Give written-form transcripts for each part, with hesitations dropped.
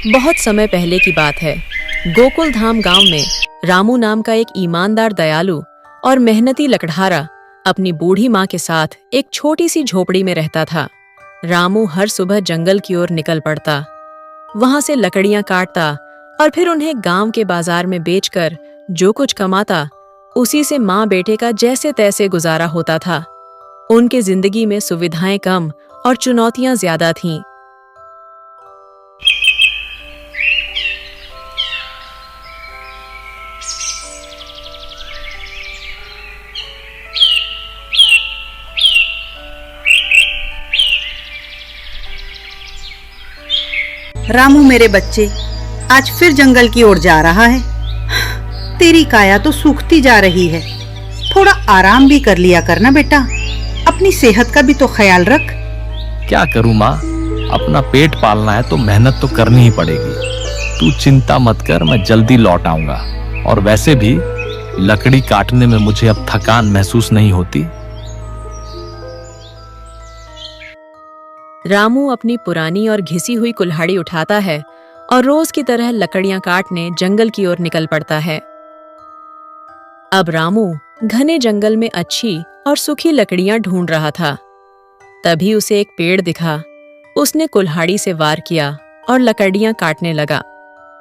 बहुत समय पहले की बात है। गोकुल धाम गांव में रामू नाम का एक ईमानदार, दयालु और मेहनती लकड़हारा अपनी बूढ़ी माँ के साथ एक छोटी सी झोपड़ी में रहता था। रामू हर सुबह जंगल की ओर निकल पड़ता, वहां से लकड़ियां काटता और फिर उन्हें गांव के बाजार में बेचकर जो कुछ कमाता, उसी से माँ बेटे का जैसे तैसे गुजारा होता था। उनके जिंदगी में सुविधाएं कम और चुनौतियां ज्यादा थीं। रामू मेरे बच्चे, आज फिर जंगल की ओर जा रहा है। तेरी काया तो सूखती जा रही है। थोड़ा आराम भी कर लिया करना बेटा, अपनी सेहत का भी तो ख्याल रख। क्या करूं माँ, अपना पेट पालना है तो मेहनत तो करनी ही पड़ेगी। तू चिंता मत कर, मैं जल्दी लौट आऊंगा। और वैसे भी लकड़ी काटने में मुझे अब थकान महसूस नहीं होती। रामू अपनी पुरानी और घिसी हुई कुल्हाड़ी उठाता है और रोज की तरह लकड़ियां काटने जंगल की ओर निकल पड़ता है। अब रामू घने जंगल में अच्छी और सूखी लकड़ियां ढूंढ रहा था। तभी उसे एक पेड़ दिखा। उसने कुल्हाड़ी से वार किया और लकड़ियां काटने लगा।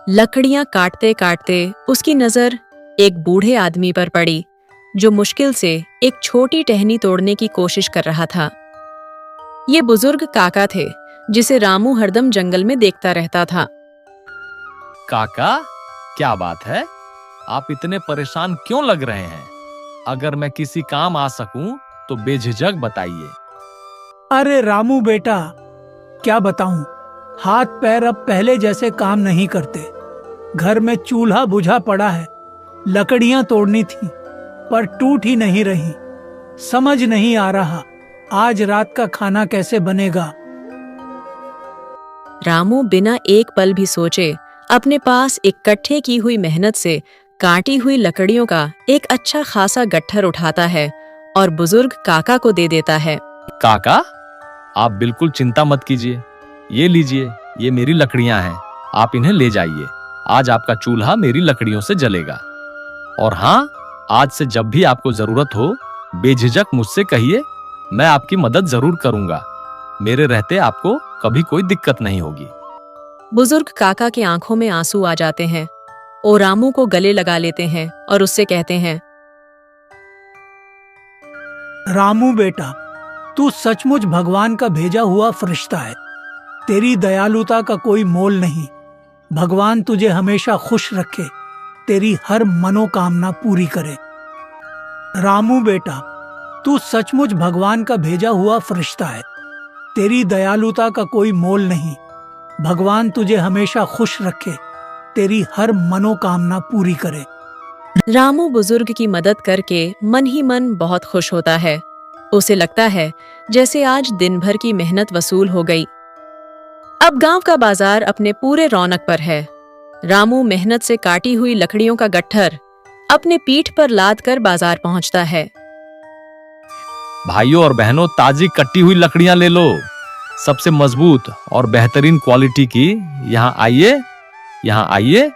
लकड़ियां काटते काटते उसकी नजर एक बूढ़े आदमी पर पड़ी, जो मुश्किल से एक छोटी टहनी तोड़ने की कोशिश कर रहा था। ये बुजुर्ग काका थे, जिसे रामू हरदम जंगल में देखता रहता था। काका, क्या बात है? आप इतने परेशान क्यों लग रहे हैं? अगर मैं किसी काम आ सकूं तो बेझिझक बताइए। अरे रामू बेटा, क्या बताऊं, हाथ पैर अब पहले जैसे काम नहीं करते। घर में चूल्हा बुझा पड़ा है। लकड़ियां तोड़नी थी पर टूट ही नहीं रही। समझ नहीं आ रहा आज रात का खाना कैसे बनेगा। रामू बिना एक पल भी सोचे अपने पास इकट्ठे की हुई मेहनत से काटी हुई लकड़ियों का एक अच्छा खासा गट्ठर उठाता है और बुजुर्ग काका को दे देता है। काका, आप बिल्कुल चिंता मत कीजिए। ये लीजिए, ये मेरी लकड़ियां हैं। आप इन्हें ले जाइए। आज आपका चूल्हा मेरी लकड़ियों से जलेगा। और हाँ, आज से जब भी आपको जरूरत हो, बेझिझक मुझसे कहिए, मैं आपकी मदद जरूर करूंगा। मेरे रहते आपको कभी कोई दिक्कत नहीं होगी। बुजुर्ग काका की आंखों में आंसू आ जाते हैं। वो रामू को गले लगा लेते हैं और उससे कहते हैं, रामू बेटा, तू सचमुच भगवान का भेजा हुआ फरिश्ता है। तेरी दयालुता का कोई मोल नहीं। भगवान तुझे हमेशा खुश रखे, तेरी हर मनोकामना पूरी करे। रामू बेटा, तू सचमुच भगवान का भेजा हुआ फरिश्ता है। तेरी दयालुता का कोई मोल नहीं। भगवान तुझे हमेशा खुश रखे, तेरी हर मनोकामना पूरी करे। रामू बुजुर्ग की मदद करके मन ही मन बहुत खुश होता है। उसे लगता है जैसे आज दिन भर की मेहनत वसूल हो गई। अब गांव का बाजार अपने पूरे रौनक पर है। रामू मेहनत से काटी हुई लकड़ियों का गट्ठर अपने पीठ पर लाद कर बाजार पहुंचता है। भाइयों और बहनों, ताजी कटी हुई लकड़ियां ले लो, सबसे मजबूत और बेहतरीन क्वालिटी की। यहाँ आइए, यहाँ आइए।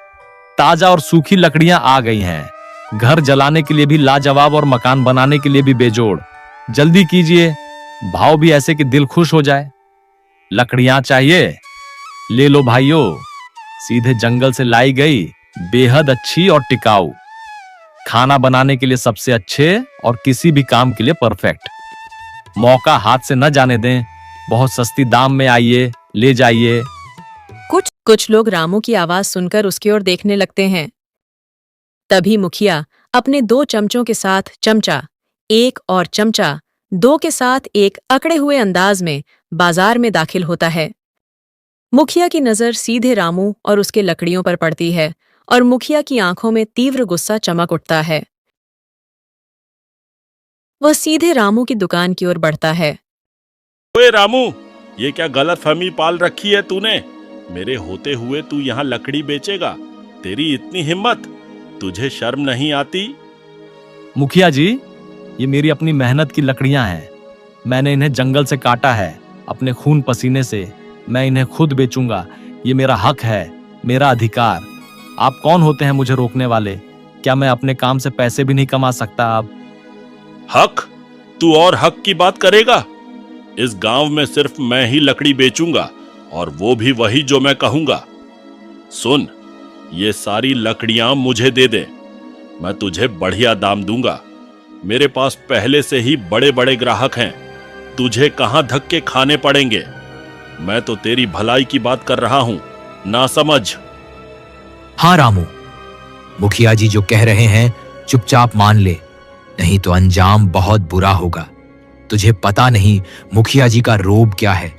ताजा और सूखी लकड़ियां आ गई हैं। घर जलाने के लिए भी लाजवाब और मकान बनाने के लिए भी बेजोड़। जल्दी कीजिए, भाव भी ऐसे कि दिल खुश हो जाए। लकड़ियां चाहिए? ले लो भाइयों, सीधे जंगल से लाई गई, बेहद अच्छी और टिकाऊ। खाना बनाने के लिए सबसे अच्छे और किसी भी काम के लिए परफेक्ट। मौका हाथ से न जाने दें। बहुत सस्ती दाम में, आइए, ले जाइए। कुछ लोग रामू की आवाज सुनकर उसकी ओर देखने लगते हैं। तभी मुखिया अपने 2 चमचों के साथ चमचा 1 और चमचा 2 के साथ एक अकड़े हुए अंदाज में बाजार में दाखिल होता है। मुखिया की नजर सीधे रामू और उसके लकड़ियों पर पड़ती है और मुखिया की आंखों में तीव्र गुस्सा चमक उठता है। वह सीधे रामू की दुकान की ओर बढ़ता है। ओए रामू, ये क्या गलतफहमी पाल रखी है तूने? मेरे होते हुए तू यहाँ लकड़ी बेचेगा? तेरी इतनी हिम्मत, तुझे शर्म नहीं आती? मुखिया जी, ये मेरी अपनी मेहनत की लकड़ियां हैं। मैंने इन्हें जंगल से काटा है, अपने खून पसीने से। मैं इन्हें खुद बेचूंगा। ये मेरा हक है, मेरा अधिकार। आप कौन होते हैं मुझे रोकने वाले? क्या मैं अपने काम से पैसे भी नहीं कमा सकता? अब हक? तू और हक की बात करेगा? इस गांव में सिर्फ मैं ही लकड़ी बेचूंगा, और वो भी वही जो मैं कहूंगा। सुन, ये सारी लकड़ियां मुझे दे दे, मैं तुझे बढ़िया दाम दूंगा। मेरे पास पहले से ही बड़े बड़े ग्राहक हैं, तुझे कहां धक्के खाने पड़ेंगे। मैं तो तेरी भलाई की बात कर रहा हूं, ना समझ। हाँ रामू, मुखिया जी जो कह रहे हैं चुपचाप मान ले, नहीं तो अंजाम बहुत बुरा होगा। तुझे पता नहीं मुखिया जी का रोब क्या है।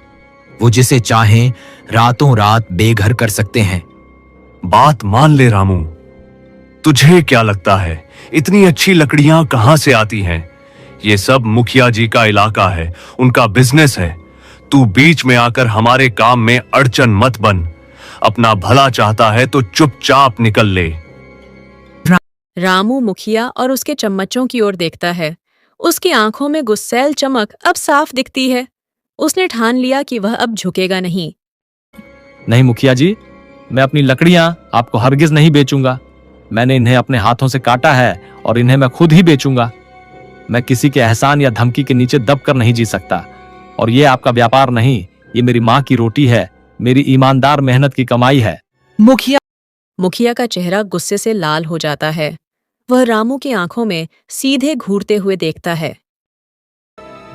वो जिसे चाहें रातों रात बेघर कर सकते हैं। बात मान ले रामू। तुझे क्या लगता है इतनी अच्छी लकड़ियां कहां से आती हैं? ये सब मुखिया जी का इलाका है, उनका बिजनेस है। तू बीच में आकर हमारे काम में अड़चन मत बन। अपना भला चाहता है तो चुपचाप निकल ले। रामू मुखिया और उसके चम्मचों की ओर देखता है। उसकी आंखों में गुस्सैल चमक अब साफ दिखती है। उसने ठान लिया कि वह अब झुकेगा नहीं। नहीं मुखिया जी, मैं अपनी लकड़ियां आपको हरगिज नहीं बेचूंगा। मैंने इन्हें अपने हाथों से काटा है और इन्हें मैं खुद ही बेचूंगा। मैं किसी के एहसान या धमकी के नीचे दबकर नहीं जी सकता। और ये आपका व्यापार नहीं, ये मेरी माँ की रोटी है, मेरी ईमानदार मेहनत की कमाई है। मुखिया का चेहरा गुस्से से लाल हो जाता है। वह रामू की आंखों में सीधे घूरते हुए देखता है।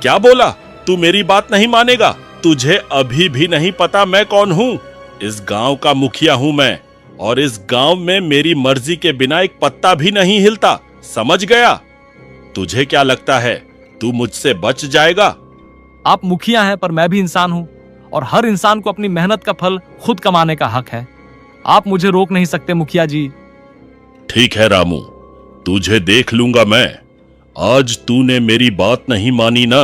क्या बोला? तू मेरी बात नहीं मानेगा? तुझे अभी भी नहीं पता मैं कौन हूं? इस गांव का मुखिया हूं मैं, और इस गांव में मेरी मर्जी के बिना एक पत्ता भी नहीं हिलता। समझ गया? तुझे क्या लगता है तू मुझसे बच जाएगा? आप मुखिया हैं पर मैं भी इंसान हूं, और हर इंसान को अपनी मेहनत का फल खुद कमाने का हक है। आप मुझे रोक नहीं सकते मुखिया जी। ठीक है रामू, तुझे देख लूंगा मैं। आज तूने मेरी बात नहीं मानी ना?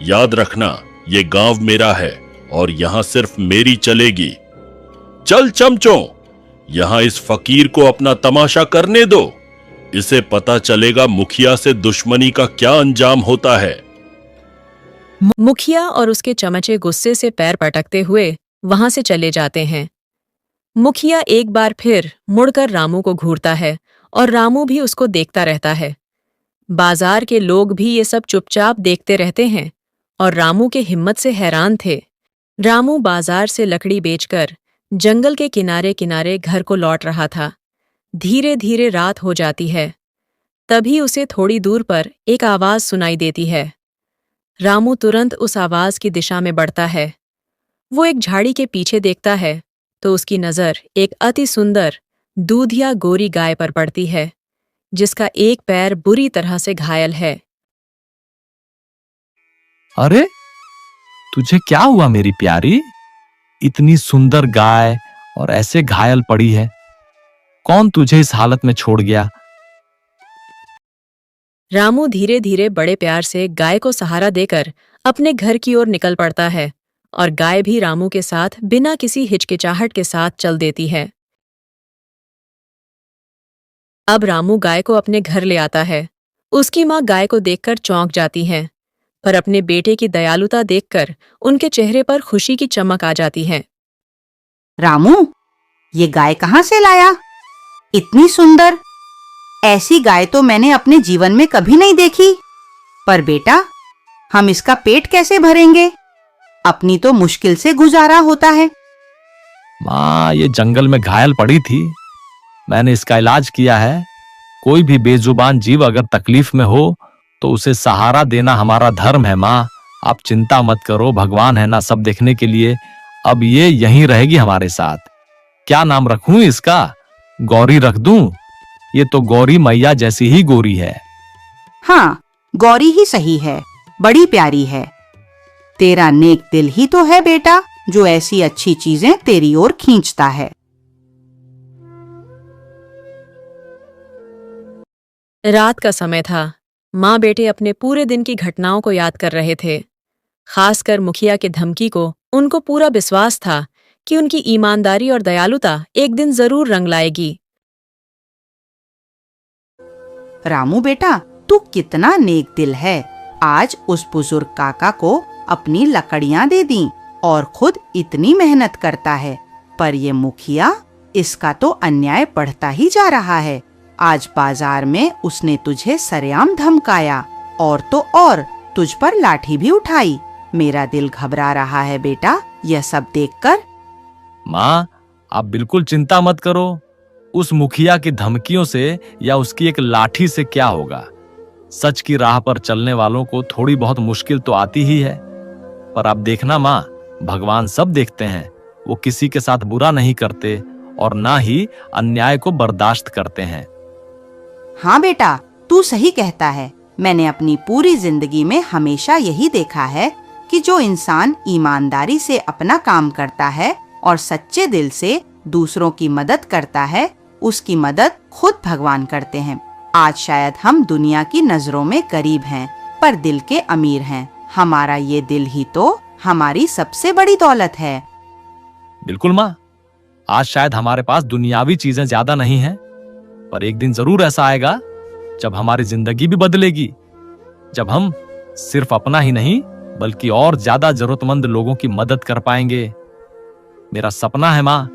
याद रखना, ये गांव मेरा है और यहां सिर्फ मेरी चलेगी। चल चमचों, यहां इस फकीर को अपना तमाशा करने दो। इसे पता चलेगा मुखिया से दुश्मनी का क्या अंजाम होता है। मुखिया और उसके चमचे गुस्से से पैर पटकते हुए वहां से चले जाते हैं। मुखिया एक बार फिर मुड़कर रामू को घूरता है और रामू भी उसको देखता रहता है। बाजार के लोग भी ये सब चुपचाप देखते रहते हैं और रामू के हिम्मत से हैरान थे। रामू बाजार से लकड़ी बेचकर जंगल के किनारे किनारे घर को लौट रहा था। धीरे धीरे रात हो जाती है। तभी उसे थोड़ी दूर पर एक आवाज सुनाई देती है। रामू तुरंत उस आवाज की दिशा में बढ़ता है। वो एक झाड़ी के पीछे देखता है तो उसकी नजर एक अति सुंदर दूधिया गोरी गाय पर पड़ती है, जिसका एक पैर बुरी तरह से घायल है। अरे तुझे क्या हुआ मेरी प्यारी? इतनी सुंदर गाय और ऐसे घायल पड़ी है। कौन तुझे इस हालत में छोड़ गया? रामू धीरे धीरे बड़े प्यार से गाय को सहारा देकर अपने घर की ओर निकल पड़ता है और गाय भी रामू के साथ बिना किसी हिचकिचाहट के साथ चल देती है। अब रामू गाय को अपने घर ले आता है। उसकी माँ गाय को देखकर चौंक जाती है, पर अपने बेटे की दयालुता देखकर उनके चेहरे पर खुशी की चमक आ जाती है। रामू, ये गाय कहाँ से लाया? इतनी सुंदर, ऐसी गाय तो मैंने अपने जीवन में कभी नहीं देखी। पर बेटा, हम इसका पेट कैसे भरेंगे? अपनी तो मुश्किल से गुजारा होता है। माँ, ये जंगल में घायल पड़ी थी, मैंने इसका इलाज किया है। कोई भी बेजुबान जीव अगर तकलीफ में हो तो उसे सहारा देना हमारा धर्म है। माँ, आप चिंता मत करो, भगवान है ना सब देखने के लिए। अब ये यहीं रहेगी हमारे साथ। क्या नाम रखूं इसका? गौरी रख दूं? ये तो गौरी मैया जैसी ही गोरी है। हाँ, गौरी ही सही है, बड़ी प्यारी है। तेरा नेक दिल ही तो है बेटा, जो ऐसी अच्छी चीजें तेरी ओर खींचता है। रात का समय था। माँ बेटे अपने पूरे दिन की घटनाओं को याद कर रहे थे। खासकर मुखिया के धमकी को उनको पूरा विश्वास था कि उनकी ईमानदारी और दयालुता एक दिन जरूर रंग लाएगी। रामू बेटा, तू कितना नेक दिल है। आज उस बुजुर्ग काका को अपनी लकड़ियां दे दी और खुद इतनी मेहनत करता है, पर ये मुखिया, इसका तो अन्याय बढ़ता ही जा रहा है। आज बाजार में उसने तुझे सरेआम धमकाया और तो और तुझ पर लाठी भी उठाई। मेरा दिल घबरा रहा है बेटा यह सब देखकर। माँ, आप बिल्कुल चिंता मत करो। उस मुखिया की धमकियों से या उसकी एक लाठी से क्या होगा। सच की राह पर चलने वालों को थोड़ी बहुत मुश्किल तो आती ही है, पर आप देखना माँ, भगवान सब देखते हैं। वो किसी के साथ बुरा नहीं करते और ना ही अन्याय को बर्दाश्त करते हैं। हाँ बेटा, तू सही कहता है। मैंने अपनी पूरी जिंदगी में हमेशा यही देखा है कि जो इंसान ईमानदारी से अपना काम करता है और सच्चे दिल से दूसरों की मदद करता है, उसकी मदद खुद भगवान करते हैं। आज शायद हम दुनिया की नजरों में गरीब हैं, पर दिल के अमीर हैं। हमारा ये दिल ही तो हमारी सबसे बड़ी दौलत है। बिल्कुल माँ, आज शायद हमारे पास दुनियावी चीजें ज्यादा नहीं हैं, पर एक दिन जरूर ऐसा आएगा जब हमारी जिंदगी भी बदलेगी, जब हम सिर्फ अपना ही नहीं बल्कि और ज्यादा जरूरतमंद लोगों की मदद कर पाएंगे। मेरा सपना है माँ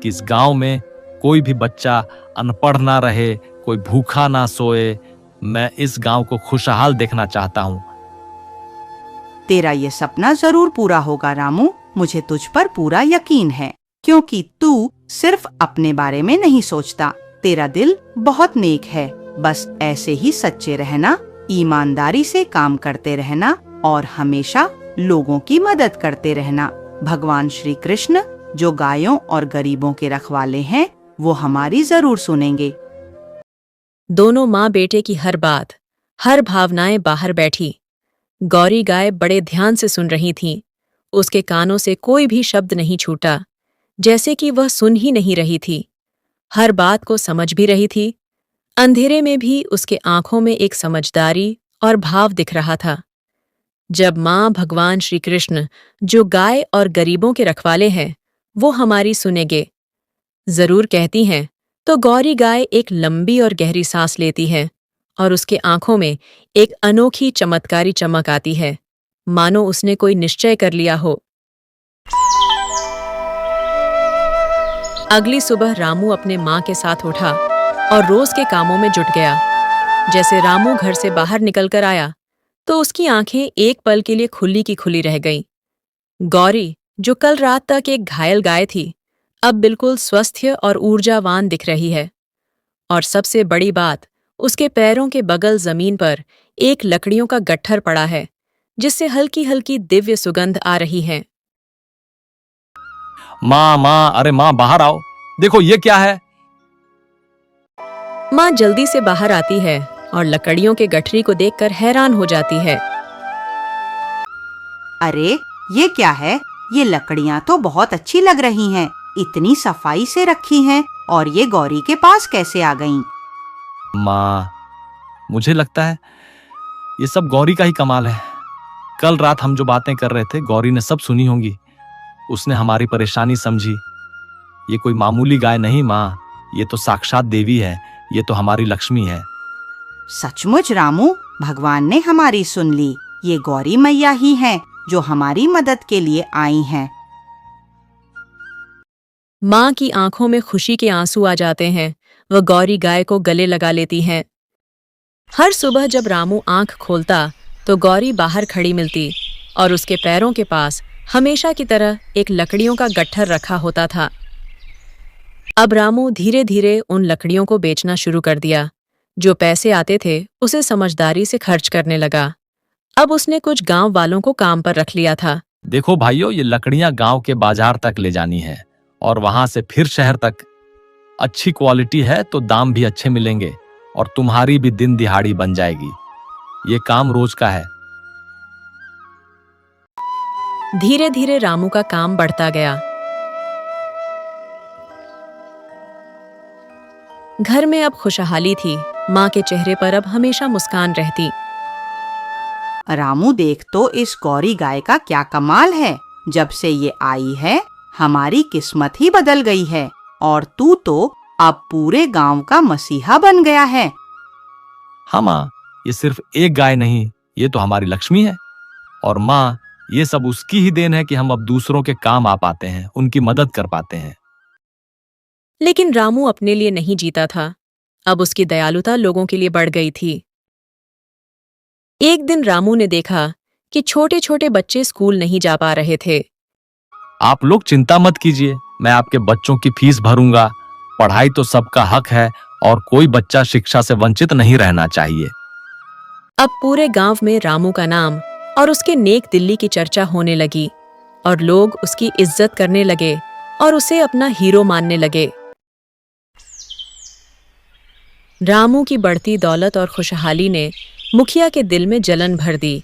कि इस गांव में कोई भी बच्चा अनपढ़ ना रहे, कोई भूखा ना सोए। मैं इस गांव को खुशहाल देखना चाहता हूँ। तेरा ये सपना जरूर पूरा होगा रामू, मुझे तुझ पर पूरा यकीन है, क्योंकि तू सिर्फ अपने बारे में नहीं सोचता। तेरा दिल बहुत नेक है। बस ऐसे ही सच्चे रहना, ईमानदारी से काम करते रहना और हमेशा लोगों की मदद करते रहना। भगवान श्री कृष्ण जो गायों और गरीबों के रखवाले हैं, वो हमारी जरूर सुनेंगे। दोनों माँ बेटे की हर बात, हर भावनाएं बाहर बैठी। गौरी गाय बड़े ध्यान से सुन रही थी। उसके कानों से कोई भी शब्द नहीं छूटा, जैसे कि वह सुन ही नहीं रही थी। हर बात को समझ भी रही थी। अंधेरे में भी उसके आंखों में एक समझदारी और भाव दिख रहा था। जब माँ भगवान श्री कृष्ण जो गाय और गरीबों के रखवाले हैं, वो हमारी सुनेंगे, जरूर कहती हैं, तो गौरी गाय एक लंबी और गहरी सांस लेती है और उसके आंखों में एक अनोखी चमत्कारी चमक आती है, मानो उसने कोई निश्चय कर लिया हो। अगली सुबह रामू अपने माँ के साथ उठा और रोज के कामों में जुट गया। जैसे रामू घर से बाहर निकलकर आया तो उसकी आंखें एक पल के लिए खुली की खुली रह गईं। गौरी, जो कल रात तक एक घायल गाय थी, अब बिल्कुल स्वस्थ और ऊर्जावान दिख रही है। और सबसे बड़ी बात, उसके पैरों के बगल जमीन पर एक लकड़ियों का गट्ठर पड़ा है, जिससे हल्की हल्की दिव्य सुगंध आ रही है। माँ, अरे माँ, बाहर आओ, देखो ये क्या है। माँ जल्दी से बाहर आती है और लकड़ियों के गठरी को देखकर हैरान हो जाती है। अरे ये क्या है? ये लकड़ियाँ तो बहुत अच्छी लग रही हैं, इतनी सफाई से रखी हैं, और ये गौरी के पास कैसे आ गईं? माँ, मुझे लगता है ये सब गौरी का ही कमाल है। कल रात हम जो बातें कर रहे थे, गौरी ने सब सुनी होंगी। उसने हमारी परेशानी समझी। ये कोई मामूली गाय नहीं माँ, ये तो साक्षात देवी है, ये तो हमारी लक्ष्मी है। सचमुच रामू, भगवान ने हमारी सुन ली। ये गौरी मैया ही हैं जो हमारी मदद के लिए आई हैं। माँ की आंखों में खुशी के आंसू आ जाते हैं। वह गौरी गाय को गले लगा लेती हैं। हर सुबह जब रामू आंख खोलता तो गौरी बाहर खड़ी मिलती और उसके पैरों के पास हमेशा की तरह एक लकड़ियों का गट्ठर रखा होता था। अब रामू धीरे धीरे उन लकड़ियों को बेचना शुरू कर दिया। जो पैसे आते थे उसे समझदारी से खर्च करने लगा। अब उसने कुछ गांव वालों को काम पर रख लिया था। देखो भाइयों, ये लकड़ियां गांव के बाजार तक ले जानी है और वहां से फिर शहर तक। अच्छी क्वालिटी है तो दाम भी अच्छे मिलेंगे और तुम्हारी भी दिन दिहाड़ी बन जाएगी। ये काम रोज का है। धीरे धीरे रामू का काम बढ़ता गया। घर में अब खुशहाली थी। माँ के चेहरे पर अब हमेशा मुस्कान रहती। रामू, देख तो इस गौरी गाय का क्या कमाल है। जब से ये आई है, हमारी किस्मत ही बदल गई है, और तू तो अब पूरे गांव का मसीहा बन गया है। हाँ माँ, ये सिर्फ एक गाय नहीं, ये तो हमारी लक्ष्मी है। और माँ, ये सब उसकी ही देन है कि हम अब दूसरों के काम आ पाते हैं, उनकी मदद कर पाते हैं। लेकिन रामू अपने लिए नहीं जीता था। अब उसकी दयालुता लोगों के लिए बढ़ गई थी। एक दिन रामू ने देखा कि छोटे छोटे बच्चे स्कूल नहीं जा पा रहे थे। आप लोग चिंता मत कीजिए, मैं आपके बच्चों की फीस भरूंगा। पढ़ाई तो सबका हक है और कोई बच्चा शिक्षा से वंचित नहीं रहना चाहिए। अब पूरे गांव में रामू का नाम और उसके नेक दिल्ली की चर्चा होने लगी और लोग उसकी इज्जत करने लगे और उसे अपना हीरो मानने लगे। रामू की बढ़ती दौलत और खुशहाली ने मुखिया के दिल में जलन भर दी।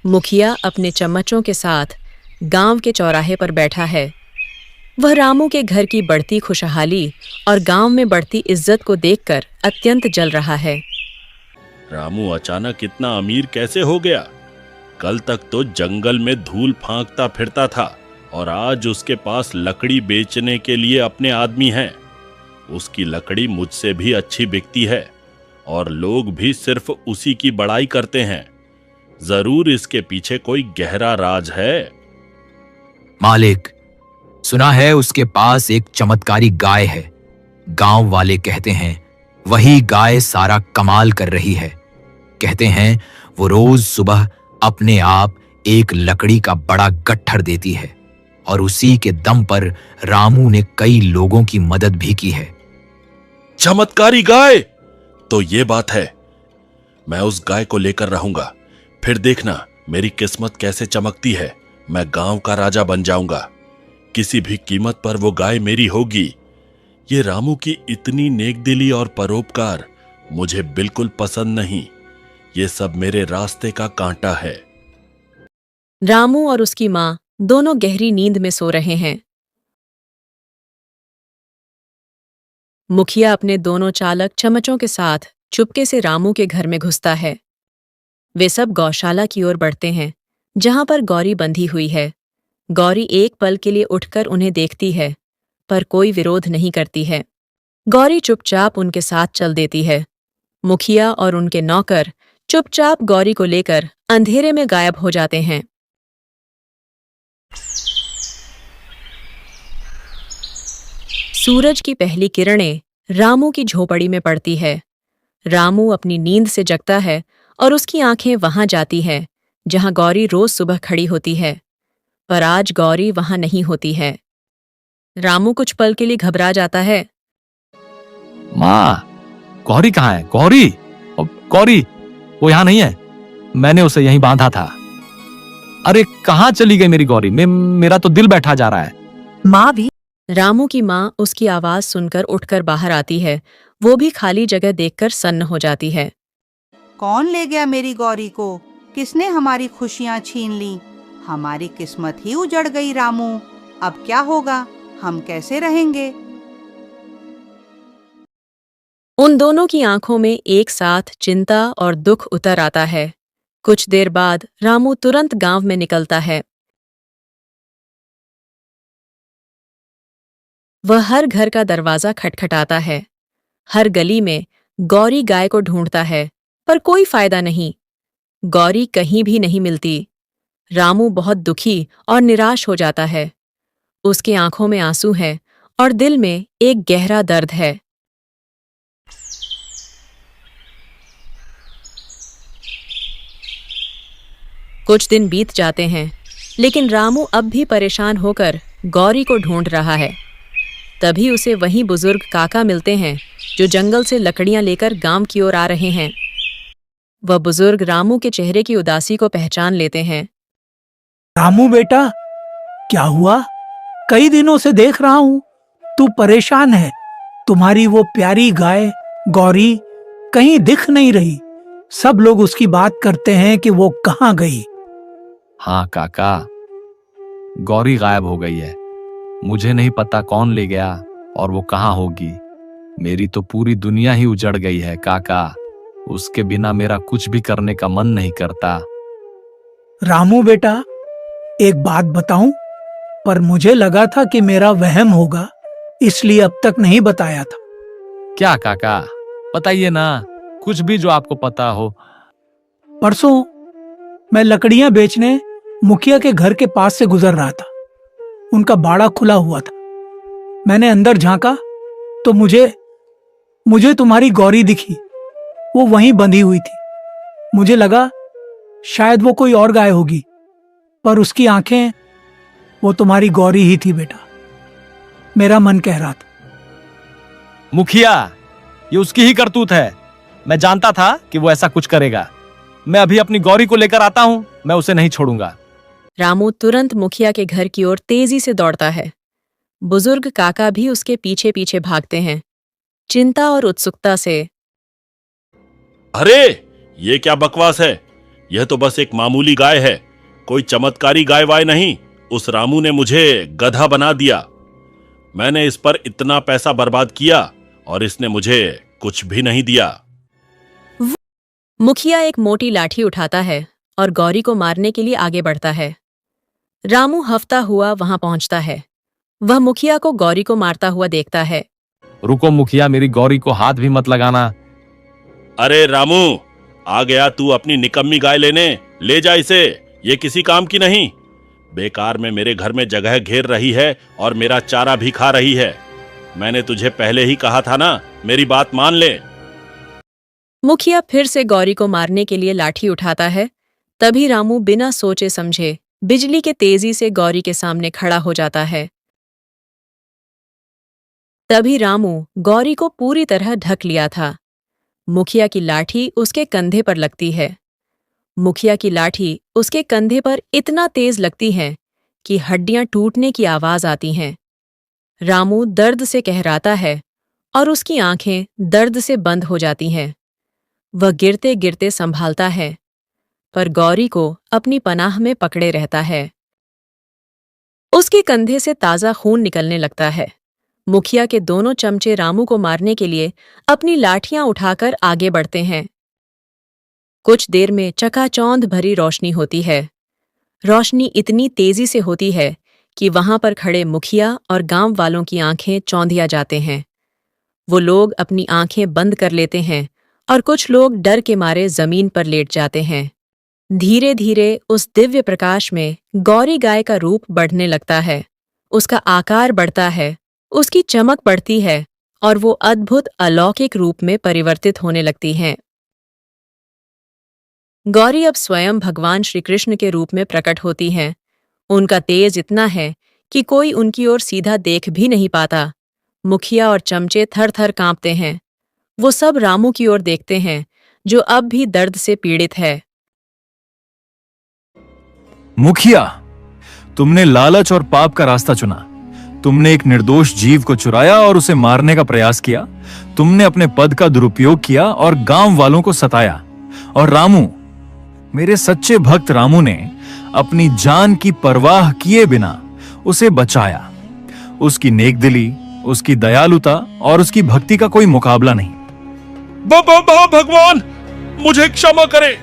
मुखिया अपने चम्मचों के साथ गांव के चौराहे पर बैठा है। वह रामू के घर की बढ़ती खुशहाली और गांव में बढ़ती इज्जत को देखकर अत्यंत जल रहा है। रामू अचानक इतना अमीर कैसे हो गया? कल तक तो जंगल में धूल फांकता फिरता था और आज उसके पास लकड़ी बेचने के लिए अपने आदमी हैं। उसकी लकड़ी मुझसे भी अच्छी बिकती है और लोग भी सिर्फ उसी की बड़ाई करते हैं। जरूर इसके पीछे कोई गहरा राज है। मालिक, सुना है उसके पास एक चमत्कारी गाय है। गांव वाले कहते हैं वही गाय सारा कमाल कर रही है। कहते हैं वो रोज सुबह अपने आप एक लकड़ी का बड़ा गट्ठर देती है और उसी के दम पर रामू ने कई लोगों की मदद भी की है। चमत्कारी गाय? तो ये बात है। मैं उस गाय को लेकर रहूंगा, फिर देखना मेरी किस्मत कैसे चमकती है। मैं गांव का राजा बन जाऊंगा। किसी भी कीमत पर वो गाय मेरी होगी। ये रामू की इतनी नेकदिली और परोपकार मुझे बिल्कुल पसंद नहीं। ये सब मेरे रास्ते का कांटा है। रामू और उसकी मां दोनों गहरी नींद में सो रहे हैं। मुखिया अपने दोनों चालक चमचों के साथ चुपके से रामू के घर में घुसता है। वे सब गौशाला की ओर बढ़ते हैं, जहां पर गौरी बंधी हुई है। गौरी एक पल के लिए उठकर उन्हें देखती है, पर कोई विरोध नहीं करती है। गौरी चुपचाप उनके साथ चल देती है। मुखिया और उनके नौकर चुपचाप गौरी को लेकर अंधेरे में गायब हो जाते हैं। सूरज की पहली किरणें रामू की झोपड़ी में पड़ती है। रामू अपनी नींद से जगता है और उसकी आंखें वहां जाती हैं जहां गौरी रोज सुबह खड़ी होती है, पर आज गौरी वहां नहीं होती है। रामू कुछ पल के लिए घबरा जाता है। माँ, गौरी कहाँ है? गौरी, गौरी, वो यहाँ नहीं है। मैंने उसे यहीं बांधा था। अरे कहाँ चली गई मेरी गौरी? मेरा तो दिल बैठा जा रहा है। माँ भी। रामू की माँ उसकी आवाज सुनकर उठकर बाहर आती है। वो भी खाली जगह देखकर सन्न हो जाती है। कौन ले गया मेरी गौरी को? किसने हमारी खुशियां छीन ली? हमारी किस्मत ही उजड़ गई रामू। अब क्या होगा? हम कैसे रहेंगे? उन दोनों की आंखों में एक साथ चिंता और दुख उतर आता है। कुछ देर बाद रामू तुरंत गांव में निकलता है। वह हर घर का दरवाजा खटखटाता है। हर गली में गौरी गाय को ढूंढता है, पर कोई फायदा नहीं। गौरी कहीं भी नहीं मिलती। रामू बहुत दुखी और निराश हो जाता है। उसकी आंखों में आंसू हैं और दिल में एक गहरा दर्द है। कुछ दिन बीत जाते हैं, लेकिन रामू अब भी परेशान होकर गौरी को ढूंढ रहा है। तभी उसे वही बुजुर्ग काका मिलते हैं जो जंगल से लकड़ियां लेकर गांव की ओर आ रहे हैं। वह बुजुर्ग रामू के चेहरे की उदासी को पहचान लेते हैं। रामू बेटा, क्या हुआ? कई दिनों से देख रहा हूँ तू परेशान है। तुम्हारी वो प्यारी गाय गौरी कहीं दिख नहीं रही। सब लोग उसकी बात करते हैं कि वो कहाँ गई। हाँ काका, गौरी गायब हो गई है। मुझे नहीं पता कौन ले गया और वो कहाँ होगी। मेरी तो पूरी दुनिया ही उजड़ गई है काका। उसके बिना मेरा कुछ भी करने का मन नहीं करता। रामू बेटा, एक बात बताऊं, पर मुझे लगा था कि मेरा वहम होगा, इसलिए अब तक नहीं बताया था। क्या काका? बताइए ना, कुछ भी जो आपको पता हो। परसों मैं लकड़ियां बेचने मुखिया के घर के पास से गुजर रहा था। उनका बाड़ा खुला हुआ था। मैंने अंदर झांका तो मुझे तुम्हारी गौरी दिखी। वो वहीं बंधी हुई थी। मुझे लगा शायद वो कोई और गाय होगी, पर उसकी आंखें, वो तुम्हारी गौरी ही थी बेटा। मेरा मन कह रहा था। मुखिया, ये उसकी ही करतूत है। मैं जानता था कि वो ऐसा कुछ करेगा। मैं अभी अपनी गौरी को लेकर आता हूं, मैं उसे नहीं छोड़ूंगा। रामू तुरंत मुखिया के घर की ओर तेजी से दौड़ता है। बुजुर्ग काका भी उसके पीछे पीछे भागते हैं, चिंता और उत्सुकता से। अरे, ये क्या बकवास है? यह तो बस एक मामूली गाय है, कोई चमत्कारी गाय वाय नहीं। उस रामू ने मुझे गधा बना दिया। मैंने इस पर इतना पैसा बर्बाद किया और इसने मुझे कुछ भी नहीं दिया। मुखिया एक मोटी लाठी उठाता है और गौरी को मारने के लिए आगे बढ़ता है। रामू हफ्ता हुआ वहां पहुंचता है। वह मुखिया को गौरी को मारता हुआ देखता है। रुको मुखिया, मेरी गौरी को हाथ भी मत लगाना। अरे रामू, आ गया तू अपनी निकम्मी गाय लेने? ले जा इसे, ये किसी काम की नहीं। बेकार में मेरे घर में जगह घेर रही है और मेरा चारा भी खा रही है। मैंने तुझे पहले ही कहा था ना, मेरी बात मान ले। मुखिया फिर से गौरी को मारने के लिए लाठी उठाता है। तभी रामू बिना सोचे समझे बिजली के तेजी से गौरी के सामने खड़ा हो जाता है। तभी रामू गौरी को पूरी तरह ढक लिया था। मुखिया की लाठी उसके कंधे पर लगती है। मुखिया की लाठी उसके कंधे पर इतना तेज लगती है कि हड्डियां टूटने की आवाज आती हैं। रामू दर्द से कहराता है और उसकी आंखें दर्द से बंद हो जाती हैं। वह गिरते गिरते संभालता है, पर गौरी को अपनी पनाह में पकड़े रहता है। उसके कंधे से ताजा खून निकलने लगता है। मुखिया के दोनों चमचे रामू को मारने के लिए अपनी लाठियां उठाकर आगे बढ़ते हैं। कुछ देर में चकाचौंध भरी रोशनी होती है। रोशनी इतनी तेजी से होती है कि वहां पर खड़े मुखिया और गांव वालों की आंखें चौंधिया जाते हैं। वो लोग अपनी आंखें बंद कर लेते हैं और कुछ लोग डर के मारे जमीन पर लेट जाते हैं। धीरे धीरे उस दिव्य प्रकाश में गौरी गाय का रूप बढ़ने लगता है। उसका आकार बढ़ता है, उसकी चमक बढ़ती है और वो अद्भुत अलौकिक रूप में परिवर्तित होने लगती हैं। गौरी अब स्वयं भगवान श्री कृष्ण के रूप में प्रकट होती हैं। उनका तेज इतना है कि कोई उनकी ओर सीधा देख भी नहीं पाता। मुखिया और चमचे थर थर कांपते हैं। वो सब रामू की ओर देखते हैं, जो अब भी दर्द से पीड़ित है। मुखिया, तुमने लालच और पाप का रास्ता चुना। तुमने एक निर्दोष जीव को चुराया और उसे मारने का प्रयास किया। तुमने अपने पद का दुरुपयोग किया और गांव वालों को सताया। और रामू, मेरे सच्चे भक्त रामू ने अपनी जान की परवाह किए बिना उसे बचाया। उसकी नेकदिली, उसकी दयालुता और उसकी भक्ति का कोई मुकाबला नहीं। भगवान, मुझे क्षमा करें।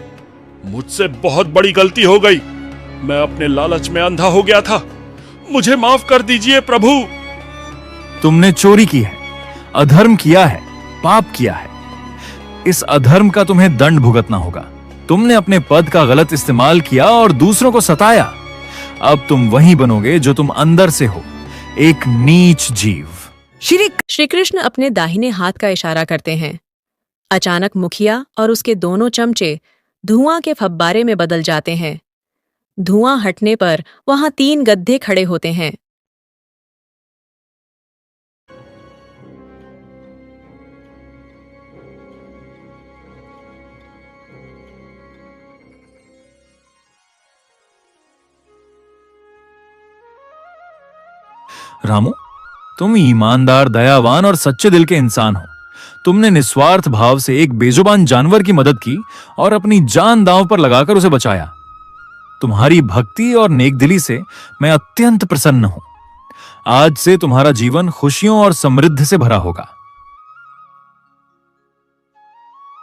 मुझसे बहुत बड़ी गलती हो गई। मैं अपने लालच में अंधा हो गया था। मुझे माफ कर दीजिए प्रभु। तुमने चोरी की है, अधर्म किया है, पाप किया है। इस अधर्म का तुम्हें दंड भुगतना होगा। तुमने अपने पद का गलत इस्तेमाल किया और दूसरों को सताया। अब तुम वही बनोगे जो तुम अंदर से हो, एक नीच जीव। श्री कृष्ण अपने दाहिने हाथ का इशारा करते हैं। अचानक मुखिया और उसके दोनों चमचे धुआं के फब्बारे में बदल जाते हैं। धुआं हटने पर वहां 3 गड्ढे खड़े होते हैं। रामू, तुम ईमानदार, दयावान और सच्चे दिल के इंसान हो। तुमने निस्वार्थ भाव से एक बेजुबान जानवर की मदद की और अपनी जान दांव पर लगाकर उसे बचाया। तुम्हारी भक्ति और नेकदिली से मैं अत्यंत प्रसन्न हूं। आज से तुम्हारा जीवन खुशियों और समृद्धि से भरा होगा।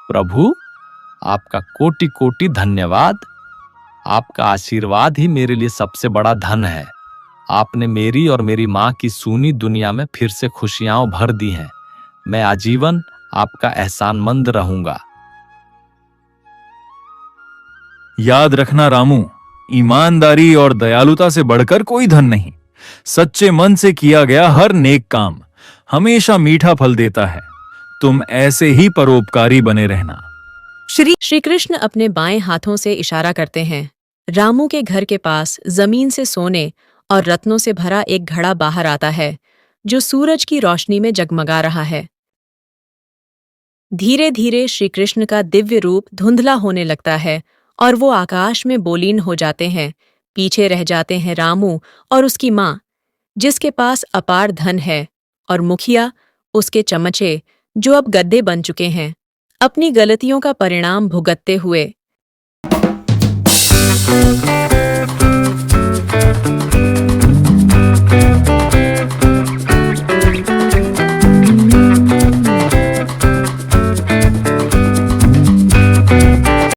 प्रभु, आपका कोटि कोटि धन्यवाद। आपका आशीर्वाद ही मेरे लिए सबसे बड़ा धन है। आपने मेरी और मेरी मां की सूनी दुनिया में फिर से खुशियां भर दी हैं। मैं आजीवन आपका एहसानमंद रहूंगा। याद रखना रामू, ईमानदारी और दयालुता से बढ़कर कोई धन नहीं। सच्चे मन से किया गया हर नेक काम हमेशा मीठा फल देता है। तुम ऐसे ही परोपकारी बने रहना। श्री कृष्ण अपने बाएं हाथों से इशारा करते हैं। रामू के घर के पास जमीन से सोने और रत्नों से भरा एक घड़ा बाहर आता है, जो सूरज की रोशनी में जगमगा रहा है। धीरे धीरे श्री कृष्ण का दिव्य रूप धुंधला होने लगता है और वो आकाश में बोलीन हो जाते हैं। पीछे रह जाते हैं रामू और उसकी माँ, जिसके पास अपार धन है, और मुखिया, उसके चमचे, जो अब गद्दे बन चुके हैं। अपनी गलतियों का परिणाम भुगतते हुए